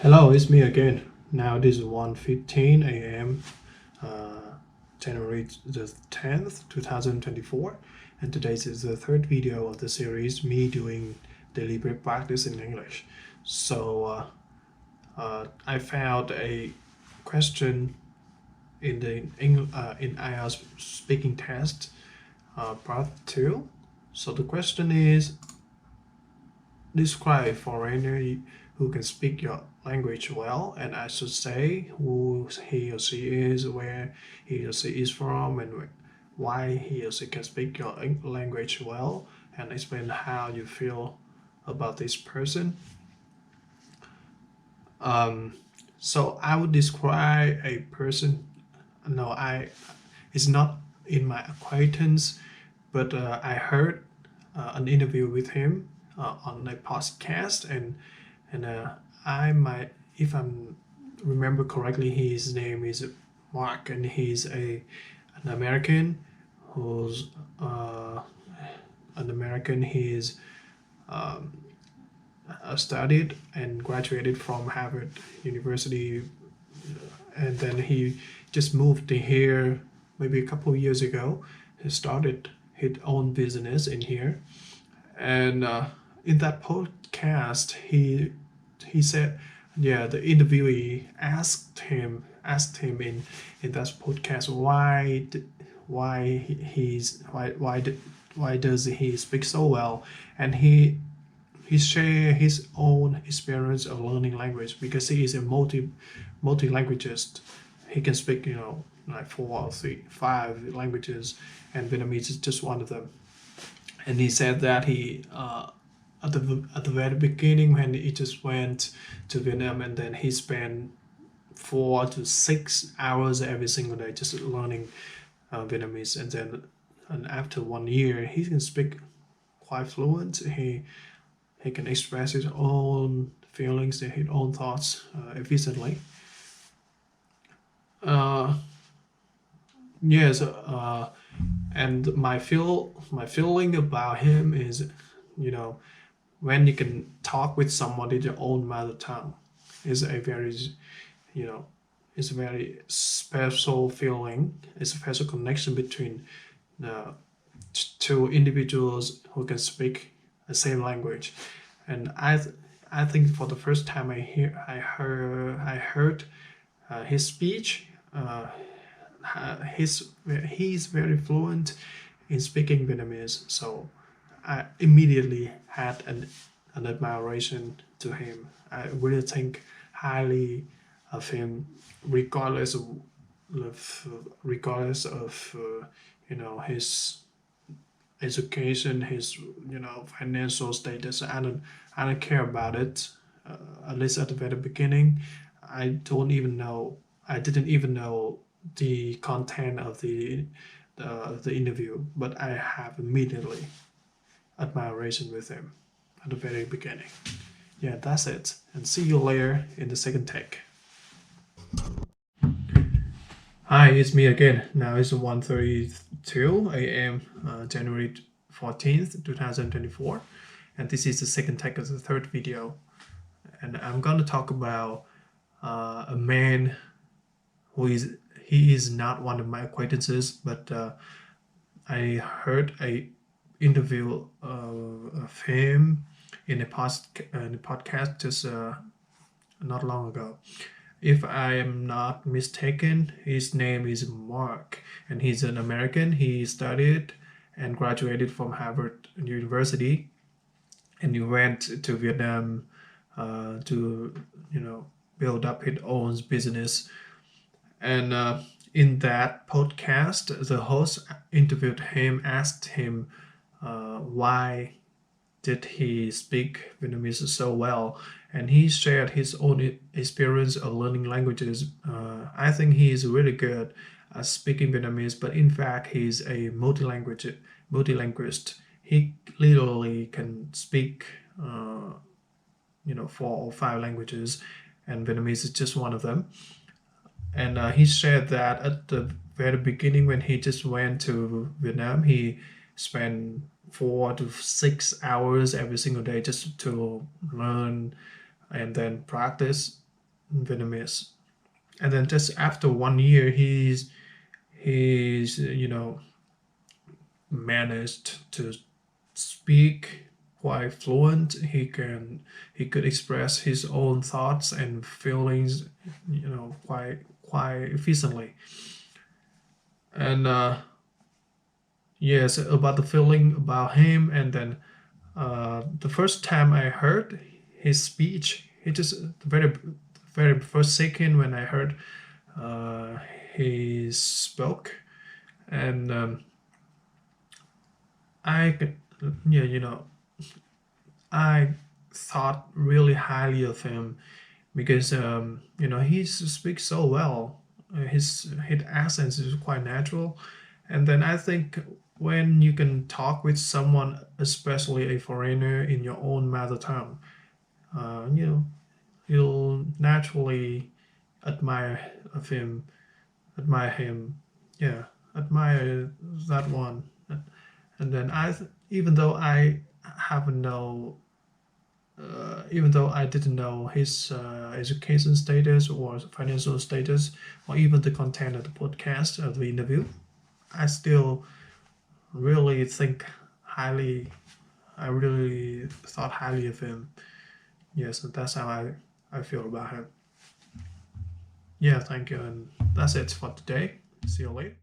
Hello, it's me again. Now this is 1:15 a.m. January the 10th, 2024, and today's is the third video of the series, me doing deliberate practice in English. I found a question in the in IELTS speaking test, part 2. So the question is, describe a foreigner who can speak your language well, and I should say who he or she is, where he or she is from, and why he or she can speak your language well, and explain how you feel about this person. So I would describe a person. No, it's not in my acquaintance, but I heard an interview with him on a podcast, and I might, if I remember correctly, his name is Mark, and he's an American who's an American. He's studied and graduated from Harvard University, and then he just moved here maybe a couple of years ago. He started his own business in here, and in that podcast, he said, yeah, the interviewee asked him in that podcast why does he speak so well, and he shared his own experience of learning language because he is a multi languageist. He can speak like 4 or 5 languages, and Vietnamese is just one of them. And he said that he at the very beginning, when he just went to Vietnam, and then he spent 4 to 6 hours every single day just learning Vietnamese, and after 1 year he can speak quite fluent. He can express his own feelings and his own thoughts efficiently. Yes, and my feeling about him is, when you can talk with somebody their own mother tongue, is a very, it's a very special feeling. It's a special connection between the two individuals who can speak the same language. And I think for the first time I heard his speech. He's very fluent in speaking Vietnamese, so I immediately had an admiration to him. I really think highly of him, regardless of his education, his financial status. I don't care about it. At least at the very beginning, I didn't even know the content of the interview, but I have immediately admiration with him at the very beginning. Yeah, that's it, and see you later in the second take. Hi, it's me again. Now it's 1:32 a.m. January 14th, 2024, and this is the second take of the third video, and I'm gonna talk about a man who is not one of my acquaintances, but I heard a interview of him in a podcast just not long ago. If I am not mistaken, his name is Mark, and he's an American. He studied and graduated from Harvard University, and he went to Vietnam to build up his own business. And in that podcast, the host interviewed him, asked him why did he speak Vietnamese so well, and he shared his own experience of learning languages. I think he is really good at speaking Vietnamese, but in fact he's a multilingualist. He literally can speak 4 or 5 languages, and Vietnamese is just one of them. And he shared that at the very beginning, when he just went to Vietnam, he spent 4 to 6 hours every single day just to learn and then practice. Vietnamese. And then just after 1 year, he's managed to speak quite fluent. He could express his own thoughts and feelings, quite efficiently. And yes, about the feeling about him. And then the first time I heard his speech, it just very first second when I heard uh, he spoke, and I yeah, I thought really highly of him because he speaks so well. His accent is quite natural, and then I think when you can talk with someone, especially a foreigner, in your own mother tongue, uh, you know, you'll naturally admire of him, admire him, yeah, admire that one. And then even though I have no even though I didn't know his education status or financial status or even the content of the podcast of the interview, I still really think highly. I really thought highly of him. Yes, that's how I feel about him. Yeah, thank you, and that's it for today. See you later.